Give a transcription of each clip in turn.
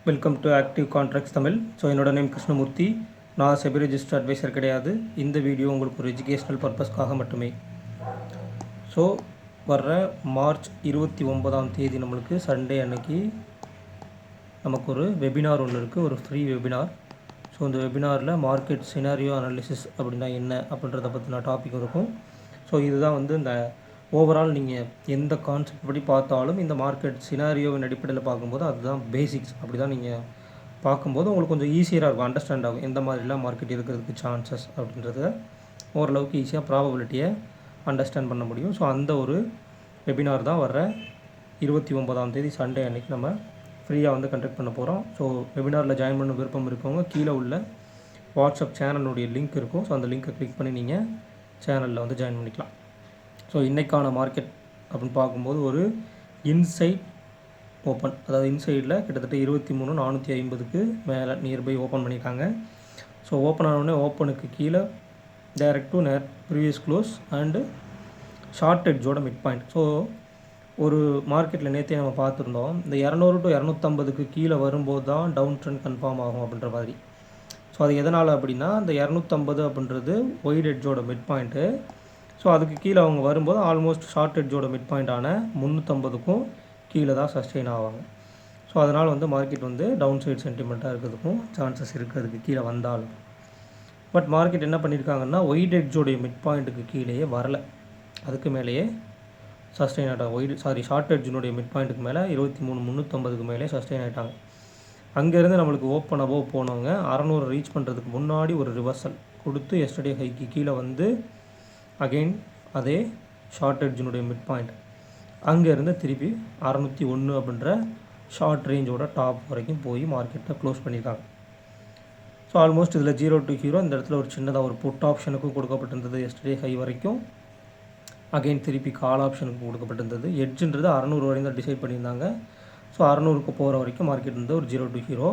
Welcome to active contracts Tamil. So என்னோட name Krishnamurthy. நான் SEBI register advisor கிடையாது. இந்த வீடியோ உங்களுக்கு ஒரு எஜுகேஷ்னல் பர்பஸ்க்காக மட்டுமே. ஸோ வர்ற மார்ச் 29ஆம் தேதி நம்மளுக்கு சண்டே அன்னைக்கு நமக்கு ஒரு வெபினார் ஒன்று இருக்குது, ஒரு ஃப்ரீ வெபினார். ஸோ இந்த வெபினாரில் மார்க்கெட் சினாரியோ அனாலிசிஸ் அப்படின்னா என்ன அப்படின்றத பற்றின டாபிக் இருக்கும். ஸோ இதுதான் வந்து இந்த ஓவரால் நீங்கள் எந்த கான்செப்ட் படி பார்த்தாலும் இந்த மார்க்கெட் சினாரியோவின் அடிப்படையில் பார்க்கும்போது அதுதான் பேசிக்ஸ். அப்படி தான் நீங்கள் பார்க்கும்போது உங்களுக்கு கொஞ்சம் ஈஸியாக இருக்கும், அண்டர்ஸ்டாண்ட் ஆகும் எந்த மாதிரிலாம் மார்க்கெட் இருக்கிறதுக்கு சான்சஸ் அப்படின்றத ஓரளவுக்கு ஈஸியாக ப்ராபபிலிட்டியை அண்டர்ஸ்டாண்ட் பண்ண முடியும். ஸோ அந்த ஒரு வெபினார் தான் வர்ற 29ஆம் தேதி சண்டே அன்றைக்கி நம்ம ஃப்ரீயாக வந்து கண்டக்ட் பண்ண போகிறோம். ஸோ வெபினாரில் ஜாயின் பண்ண விருப்பம் இருக்கவங்க கீழே உள்ள வாட்ஸ்அப் சேனலுடைய லிங்க் இருக்கும். ஸோ அந்த லிங்க்கை கிளிக் பண்ணி நீங்கள் சேனலில் வந்து ஜாயின் பண்ணிக்கலாம். ஸோ இன்றைக்கான மார்க்கெட் அப்படின்னு பார்க்கும்போது ஒரு இன்சைட் ஓப்பன், அதாவது இன்சைடில் கிட்டத்தட்ட 23,450க்கு மேலே நியர்பை ஓப்பன் பண்ணியிருக்காங்க. ஸோ ஓப்பன் ஆனோடனே ஓப்பனுக்கு கீழே direct to previous close and short எட்ஜோட மிட் பாயிண்ட். ஸோ ஒரு மார்க்கெட்டில் நேற்றே நம்ம பார்த்துருந்தோம், இந்த 200 to 250க்கு கீழே வரும்போது தான் டவுன் ட்ரெண்ட் கன்ஃபார்ம் ஆகும் அப்படின்ற மாதிரி. ஸோ அது எதனால் அப்படின்னா, இந்த 250 அப்படின்றது ஒயிட் எட்ஜோட மிட் பாயிண்ட்டு. ஸோ அதுக்கு கீழே அவங்க வரும்போது ஆல்மோஸ்ட் ஷார்ட் எட்ஜோட மிட் பாயிண்டான 350க்கும் கீழே தான் சஸ்டெயின் ஆவாங்க. ஸோ அதனால் வந்து மார்க்கெட் வந்து டவுன் சைட் சென்டிமெண்ட்டாக இருக்கிறதுக்கும் சான்சஸ் இருக்குது அதுக்கு கீழே வந்தாலும். பட் மார்க்கெட் என்ன பண்ணியிருக்காங்கன்னா, ஒயிட் எட்ஜோடைய மிட் பாயிண்ட்டுக்கு கீழேயே வரலை, அதுக்கு மேலேயே சஸ்டெயின் ஆகிட்டாங்க. ஷார்ட் எட்ஜினுடைய மிட் பாயிண்ட்டுக்கு மேலே 23,350க்கு மேலே சஸ்டெயின் ஆகிட்டாங்க. அங்கேருந்து நம்மளுக்கு ஓப்பன் அபோவ் போனவங்க 600 ரீச் பண்ணுறதுக்கு முன்னாடி ஒரு ரிவர்சல் கொடுத்து எஸ்டர்டே ஹைக்கு கீழே வந்து அகெயின் அதே ஷார்ட் எட்ஜினுடைய மிட் பாயிண்ட் அங்கேருந்து திருப்பி 601 அப்படின்ற ஷார்ட் ரேஞ்சோட டாப் வரைக்கும் போய் மார்க்கெட்டை க்ளோஸ் பண்ணியிருக்காங்க. ஸோ ஆல்மோஸ்ட் இதில் 0 to 0 இந்த இடத்துல ஒரு சின்னதாக ஒரு புட் ஆப்ஷனுக்கும் கொடுக்கப்பட்டிருந்தது எஸ்டர்டே ஹை வரைக்கும். அகெயின் திருப்பி கால் ஆப்ஷனுக்கு கொடுக்கப்பட்டிருந்தது. எட்ஜுன்றது 600 வரையும் தான் டிசைட் பண்ணியிருந்தாங்க. ஸோ 600க்கு போகிற வரைக்கும் மார்க்கெட் வந்து ஒரு 0 to 0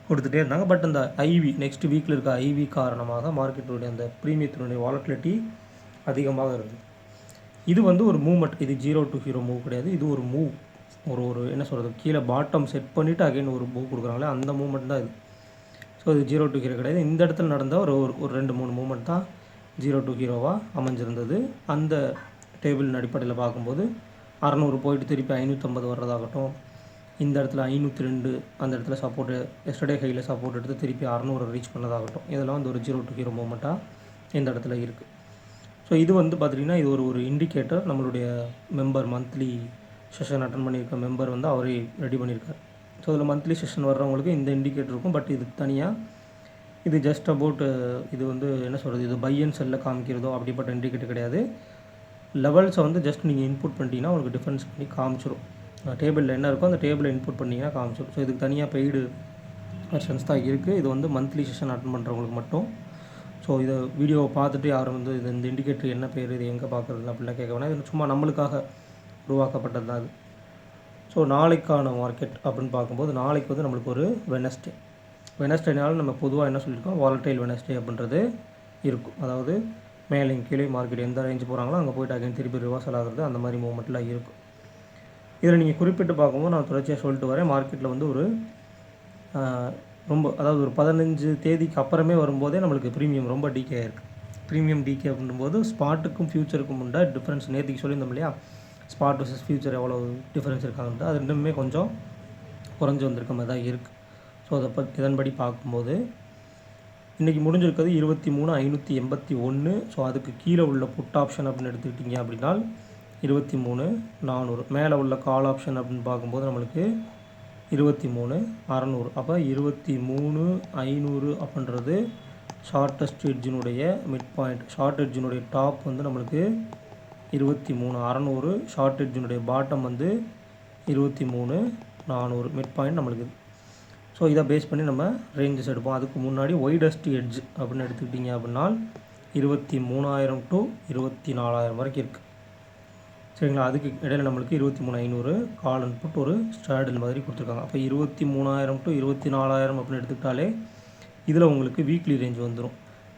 கொடுத்துட்டே இருந்தாங்க. பட் இந்த ஐவி நெக்ஸ்ட் வீக்கில் இருக்க ஐவி காரணமாக மார்க்கெட்டுடைய அந்த ப்ரீமியத்தினுடைய வாலட்டிலிட்டி அதிகமாக இருக்குது. இது வந்து ஒரு மூவ்மெண்ட், இது 0 to 0 மூவ் கிடையாது, இது ஒரு மூவ். ஒரு என்ன சொல்கிறது, கீழே பாட்டம் செட் பண்ணிவிட்டு அகைன் ஒரு மூவ் கொடுக்குறாங்களே அந்த மூவ்மெண்ட் தான் இது. ஸோ இது 0 to 0 கிடையாது. இந்த இடத்துல நடந்த ஒரு 2-3 மூவ்மெண்ட் தான் 0 to 0வாக அமைஞ்சிருந்தது. அந்த டேபிளின் அடிப்படையில் பார்க்கும்போது 600 போயிட்டு திருப்பி 550 வர்றதாகட்டும், இந்த இடத்துல 502 அந்த இடத்துல சப்போர்ட்டு எஸ்டர்டே ஹையில் சப்போர்ட் எடுத்து திருப்பி 600 ரீச் பண்ணதாகட்டும், இதெல்லாம் வந்து ஒரு 0 to 0 மூவ்மெண்ட்டாக இந்த இடத்துல இருக்குது. ஸோ இது வந்து பார்த்திங்கன்னா இது ஒரு இண்டிகேட்டர். நம்மளுடைய மெம்பர் மந்த்லி செஷன் அட்டன் பண்ணியிருக்க மெம்பர் வந்து அவரே ரெடி பண்ணியிருக்கார். ஸோ இதில் மந்த்லி செஷன் வர்றவங்களுக்கு இந்த இண்டிகேட்டர் இருக்கும். பட் இது தனியாக, இது ஜஸ்ட் அபவுட், இது வந்து என்ன சொல்கிறது, இது பை அண்ட் செல்லில் காமிக்கிறதோ அப்படிப்பட்ட இண்டிகேட்டர் கிடையாது. லெவல்ஸை வந்து ஜஸ்ட் நீங்கள் இன்புட் பண்ணிட்டீங்கன்னா உங்களுக்கு டிஃபரன்ஸ் பண்ணி காமிச்சிடும். டேபிளில் என்ன இருக்கோ அந்த டேபிளை இன்புட் பண்ணிங்கன்னா காமிச்சிடும். ஸோ இதுக்கு தனியாக பெய்டு வெர்ஷன்ஸ் தான் இருக்குது. இது வந்து மந்த்லி செஷன் அட்டன் பண்ணுறவங்களுக்கு மட்டும். ஸோ இதை வீடியோவை பார்த்துட்டு யாரும் வந்து இந்த இண்டிகேட்டர் என்ன பேர், இது எங்கே பார்க்குறது அப்படிலாம் கேட்க வேணாம். இது சும்மா நம்மளுக்காக உருவாக்கப்பட்டது தான் அது. ஸோ நாளைக்கான மார்க்கெட் அப்படின்னு பார்க்கும்போது நாளைக்கு வந்து நம்மளுக்கு ஒரு வெனஸ்டேனாலும் நம்ம பொதுவாக என்ன சொல்லியிருக்கோம், வாலட்டைல் வெனஸ்டே அப்படின்றது இருக்கும். அதாவது மேலே கீழே மார்க்கெட் எந்த ரேஞ்சு போகிறாங்களோ அங்கே போய்ட்டு அகைன் திருப்பி ரிவர்சல் ஆகிறது, அந்த மாதிரி மூவ்மெண்ட்லாம் இருக்கும். இதில் நீங்கள் குறிப்பிட்டு பார்க்கும்போது நான் தொடர்ச்சியாக சொல்லிட்டு வரேன், மார்க்கெட்டில் வந்து ஒரு ரொம்ப, அதாவது ஒரு 15 தேதிக்கு அப்புறமே வரும்போதே நம்மளுக்கு ப்ரீமியம் ரொம்ப டிகே ஆகிருக்கு. ப்ரீமியம் டிகே அப்படின்போது ஸ்பாட்டுக்கும் ஃபியூச்சருக்கும் உண்டா டிஃப்ரென்ஸ் நேற்றுக்கு சொல்லியிருந்தோம் இல்லையா, ஸ்பாட் வர்சஸ் ஃபியூச்சர் எவ்வளோ டிஃப்ரென்ஸ் இருக்காங்கன்ட்டு, அது ரெண்டுமே கொஞ்சம் குறைஞ்சி வந்திருக்க மாதிரி தான் இருக்குது. ஸோ அதை இதன்படி பார்க்கும்போது இன்றைக்கி முடிஞ்சிருக்கிறது 23,581. ஸோ அதுக்கு கீழே உள்ள புட் ஆப்ஷன் அப்படின்னு எடுத்துக்கிட்டிங்க அப்படின்னா 23,400. மேலே உள்ள கால் ஆப்ஷன் அப்படின்னு பார்க்கும்போது நம்மளுக்கு 23,600. அப்போ 23,500 அப்படின்றது ஷார்ட்டஸ்ட் எட்ஜினுடைய மிட் பாயிண்ட். ஷார்ட் எட்ஜினுடைய டாப் வந்து நம்மளுக்கு 23,600, ஷார்ட் எட்ஜினுடைய பாட்டம் வந்து 23,400 மிட் பாயிண்ட் நம்மளுக்கு. ஸோ இதை பேஸ் பண்ணி நம்ம ரேஞ்சஸ் எடுப்போம். அதுக்கு முன்னாடி ஒய்டஸ்ட் எட்ஜ் அப்படின்னு எடுத்துக்கிட்டிங்க அப்படின்னா 23,000 to 24,000 வரைக்கும் இருக்குது. சரிங்களா. அதுக்கு இடையில் நம்மளுக்கு 23,500 கால் அண்ட் புட் ஒரு ஸ்ட்ராடில் மாதிரி கொடுத்துருக்காங்க. அப்போ 23,000 to 24,000 அப்படின்னு எடுத்துக்கிட்டாலே இதில் உங்களுக்கு வீக்லி ரேஞ்ச் வந்துடும்.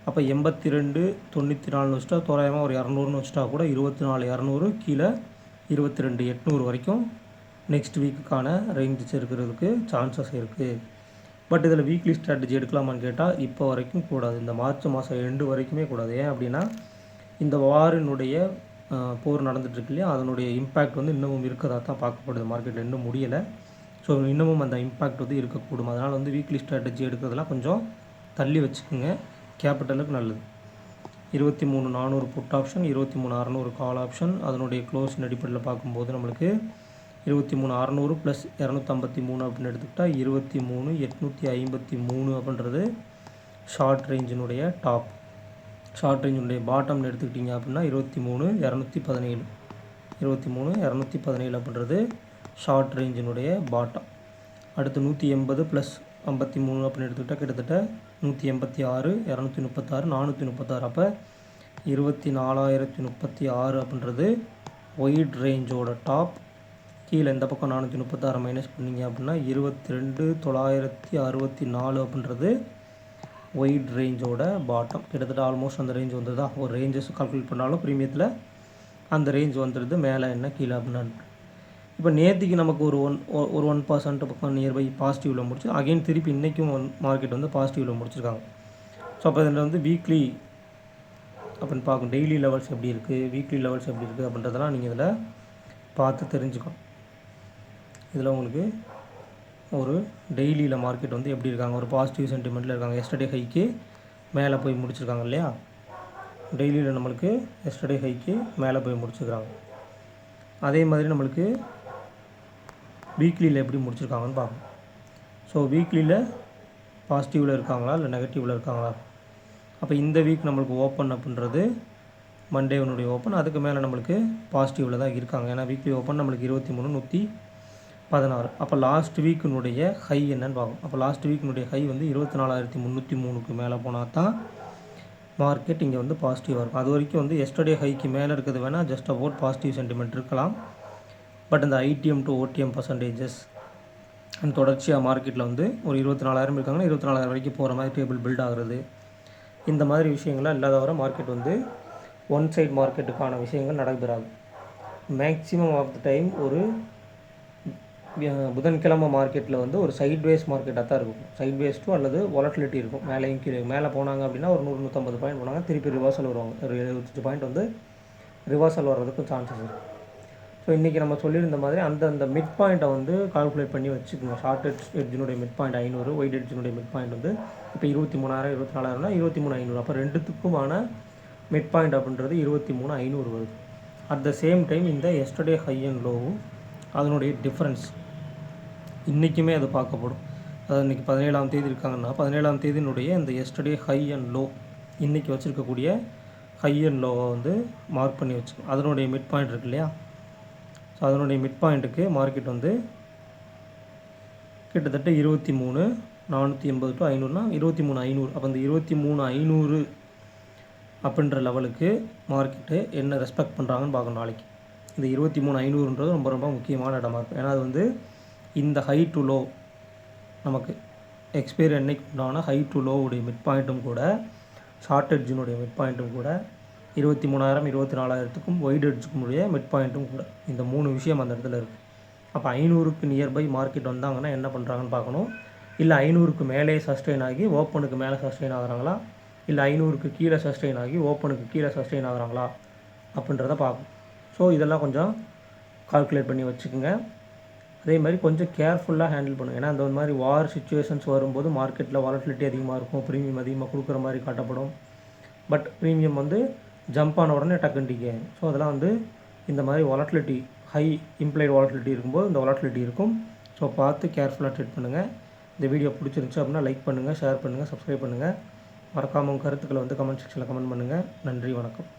அப்போ 82,94 வச்சுட்டா தோராயமாக ஒரு 200ன்னு வச்சுட்டா கூட 24,200 கீழே 22,800 வரைக்கும் நெக்ஸ்ட் வீக்குக்கான ரேஞ்சஸ் இருக்கிறதுக்கு சான்சஸ் இருக்குது. பட் இதில் வீக்லி ஸ்ட்ராட்டஜி எடுக்கலாமான்னு கேட்டால் இப்போ வரைக்கும் கூடாது. இந்த மார்ச் மாதம் எண்டு வரைக்குமே கூடாது. ஏன் அப்படின்னா இந்த வாரினுடைய போர் நடந்துகிட்ருக்கு இல்லையா, அதனுடைய இம்பேக்ட் வந்து இன்னமும் இருக்கிறதா தான் பார்க்கப்படுது. மார்க்கெட்டில் இன்னும் முடியலை. ஸோ இன்னமும் அந்த இம்பேக்ட் வந்து இருக்கக்கூடும். அதனால் வந்து வீக்லி ஸ்ட்ராட்டஜி எடுக்கிறதெல்லாம் கொஞ்சம் தள்ளி வச்சுக்கோங்க. கேபிட்டலுக்கு நல்லது. 23,400 புட் ஆப்ஷன், 23,600 கால் ஆப்ஷன். அதனுடைய க்ளோஸின் அடிப்படையில் பார்க்கும்போது நம்மளுக்கு 23,600 ப்ளஸ் 253 அப்படின்னு எடுத்துக்கிட்டால் 23,853 அப்படின்றது ஷார்ட் ரேஞ்சினுடைய டாப். ஷார்ட் ரேஞ்சினுடைய பாட்டம்னு எடுத்துக்கிட்டிங்க அப்படின்னா 23,217 23,217 அப்படின்றது ஷார்ட் ரேஞ்சினுடைய பாட்டம். அடுத்து 180 ப்ளஸ் 53 அப்படின்னு எடுத்துக்கிட்டால் கிட்டத்தட்ட 186, 236, 436. அப்போ 24,036 அப்படின்றது ஒயிட் ரேஞ்சோட டாப். கீழே இந்த பக்கம் 436 மைனஸ் பண்ணிங்க அப்படின்னா 22,964 அப்படின்றது ஒயிட் ரேஞ்சோட பாட்டம். கிட்டத்தட்ட ஆல்மோஸ்ட் அந்த ரேஞ்ச் வந்துடுதா. ஒரு ரேஞ்சஸ் கால்குலேட் பண்ணாலும் ப்ரீமியத்தில் அந்த ரேஞ்ச் வந்துடுது. மேலே என்ன கீழே அப்படின்னா இப்போ நேற்றுக்கு நமக்கு ஒரு 1% பக்கம் நியர்பை பாசிட்டிவில் முடிச்சு அகைன் திருப்பி இன்றைக்கும் மார்க்கெட் வந்து பாசிட்டிவில் முடிச்சிருக்காங்க. ஸோ அப்போ இதில் வந்து வீக்லி அப்படின்னு பார்க்கணும். டெய்லி லெவல்ஸ் எப்படி இருக்குது, வீக்லி லெவல்ஸ் எப்படி இருக்குது அப்படின்றதெல்லாம் நீங்கள் இதில் பார்த்து தெரிஞ்சுக்கணும். இதில் உங்களுக்கு ஒரு டெய்லியில் மார்க்கெட் வந்து எப்படி இருக்காங்க, ஒரு பாசிட்டிவ் சென்டிமெண்ட்டில் இருக்காங்க. எஸ்டர்டே ஹைக்கு மேலே போய் முடிச்சிருக்காங்க இல்லையா. டெய்லியில் நம்மளுக்கு எஸ்டர்டே ஹைக்கு மேலே போய் முடிச்சுக்கிறாங்க. அதே மாதிரி நம்மளுக்கு வீக்லியில் எப்படி முடிச்சிருக்காங்கன்னு பார்க்கணும். ஸோ வீக்லியில் பாசிட்டிவில் இருக்காங்களா இல்லை நெகட்டிவில் இருக்காங்களா. அப்போ இந்த வீக் நம்மளுக்கு ஓப்பன் அப்படின்றது மண்டேவனுடைய ஓப்பன், அதுக்கு மேலே நம்மளுக்கு பாசிட்டிவில் தான் இருக்காங்க. ஏன்னா வீக்லி ஓப்பன் நம்மளுக்கு 23,116. அப்போ லாஸ்ட் வீக்கினுடைய ஹை என்னன்னு பார்க்கணும். அப்போ லாஸ்ட் வீக்கினுடைய ஹை வந்து 24,303க்கு மேலே போனால் தான் மார்க்கெட் இங்கே வந்து பாசிட்டிவாக இருக்கும். அது வரைக்கும் வந்து எஸ்டர்டே ஹைக்கு மேலே இருக்கிறது வேணால் ஜஸ்ட் அபவுட் பாசிட்டிவ் சென்டிமெண்ட் இருக்கலாம். பட் இந்த IDM to OTM percentages and தொடர்ச்சியாக மார்க்கெட்டில் வந்து ஒரு 24,000 இருக்காங்கன்னா 24,000 வரைக்கும் போகிற மாதிரி டேபிள் பில்ட் ஆகிறது, இந்த மாதிரி விஷயங்கள்லாம் இல்லாத வர மார்க்கெட் வந்து ஒன் சைட் மார்க்கெட்டுக்கான விஷயங்கள் நடைபெறாது. மேக்ஸிமம் ஆஃப் த டைம் ஒரு புதன்கிழமை மார்க்கெட்டில் வந்து ஒரு சைட்வேஸ் மார்க்கெட்டாக தான் இருக்கும். சைட்வேஸ் டூ அல்லது வாலட்டிலிட்டி இருக்கும். மேலேயும் கீழே மேலே போனாங்க அப்படின்னா ஒரு 100-150 பாயிண்ட் போனாங்க, திருப்பி ரிவர்சல் வருவாங்க. ஒரு 75 பாயிண்ட் வந்து ரிவர்சல் வர்றதுக்கும் சான்சஸ் இருக்குது. ஸோ இன்றைக்கி நம்ம சொல்லியிருந்த மாதிரி அந்த மிட் பாயிண்ட்டை வந்து கால்குலேட் பண்ணி வச்சுக்கோங்க. ஷார்ட் எட்ஜினுடைய மிட் பாயிண்ட் 500, ஒயிட் எட்ஜினுடைய மிட் பாயிண்ட் வந்து இப்போ 23,000 24,000னா 23,500. அப்போ ரெண்டுத்துக்குமான மிட் பாயிண்ட் அப்படின்றது 23,500 வருது. அட் த சேம் டைம் இந்த எஸ்டர்டே ஹை அண்ட் லோவும் அதனுடைய டிஃப்ரென்ஸ் இன்றைக்குமே அது பார்க்கப்படும். அதாவது இன்றைக்கி 17ஆம் தேதி இருக்காங்கன்னா 17ஆம் தேதியினுடைய இந்த எஸ்டர்டே ஹை அண்ட் லோ இன்றைக்கி வச்சுருக்கக்கூடிய ஹை அண்ட் லோவை வந்து மார்க் பண்ணி வச்சுக்கணும். அதனுடைய மிட் பாயிண்ட் இருக்கு இல்லையா. ஸோ அதனுடைய மிட் பாயிண்ட்டுக்கு மார்க்கெட் வந்து கிட்டத்தட்ட 23,480 டு 500னா 23,500. அப்போ அந்த 23,500 அப்படின்ற லெவலுக்கு மார்க்கெட்டு என்ன ரெஸ்பெக்ட் பண்ணுறாங்கன்னு பார்க்கணும் நாளைக்கு. இந்த 23,500ன்றது ரொம்ப ரொம்ப முக்கியமான இடமா இருக்கும். ஏன்னா அது வந்து இந்த ஹை டு லோ நமக்கு எக்ஸ்பைரி அன்னைக்கு உண்டான ஹை டு லோவுடைய மிட் பாயிண்ட்டும் கூட ஷார்ட் எட்ஜினுடைய மிட் பாயிண்ட்டும் கூட 23,000 24,000க்கும் ஒயிட் எட்ஜுக்கும் உடைய மிட் பாயிண்ட்டும் கூட இந்த 3 விஷயம் அந்த இடத்துல இருக்குது. அப்போ 500க்கு நியர்பை மார்க்கெட் வந்தாங்கன்னா என்ன பண்ணுறாங்கன்னு பார்க்கணும். இல்லை 500க்கு மேலே சஸ்டெயின் ஆகி ஓப்பனுக்கு மேலே சஸ்டெயின் ஆகிறாங்களா, இல்லை 500க்கு கீழே சஸ்டெயின் ஆகி ஓப்பனுக்கு கீழே சஸ்டெயின் ஆகிறாங்களா அப்படின்றத பார்க்கணும். ஸோ இதெல்லாம் கொஞ்சம் கால்குலேட் பண்ணி வச்சுக்கோங்க. அதே மாதிரி கொஞ்சம் கேர்ஃபுல்லாக ஹேண்டில் பண்ணுங்கள். ஏன்னா அந்த மாதிரி வார் சுச்சுவேஷன்ஸ் வரும்போது மார்க்கெட்டில் வாலட்டிலிட்டி அதிகமாக இருக்கும், ப்ரீமியம் அதிகமாக கொடுக்குற மாதிரி காட்டப்படும். பட் ப்ரீமியம் வந்து ஜம்ப் ஆன உடனே டக்குன்னு டிகே ஆகும். ஸோ அதெல்லாம் வந்து இந்த மாதிரி வாலட்டிலிட்டி ஹை இம்ப்ளைட் வாலட்டிலிட்டி இருக்கும்போது இந்த வாலட்டிலிட்டி இருக்கும். ஸோ பார்த்து கேர்ஃபுல்லாக ட்ரீட் பண்ணுங்கள். இந்த வீடியோ பிடிச்சிருந்துச்சு அப்படின்னா லைக் பண்ணுங்கள், ஷேர் பண்ணுங்கள், சப்ஸ்கிரைப் பண்ணுங்கள். மறக்காமல் உங்கள் கருத்துக்களை வந்து கமெண்ட் செக்ஷனில் கமெண்ட் பண்ணுங்கள். நன்றி, வணக்கம்.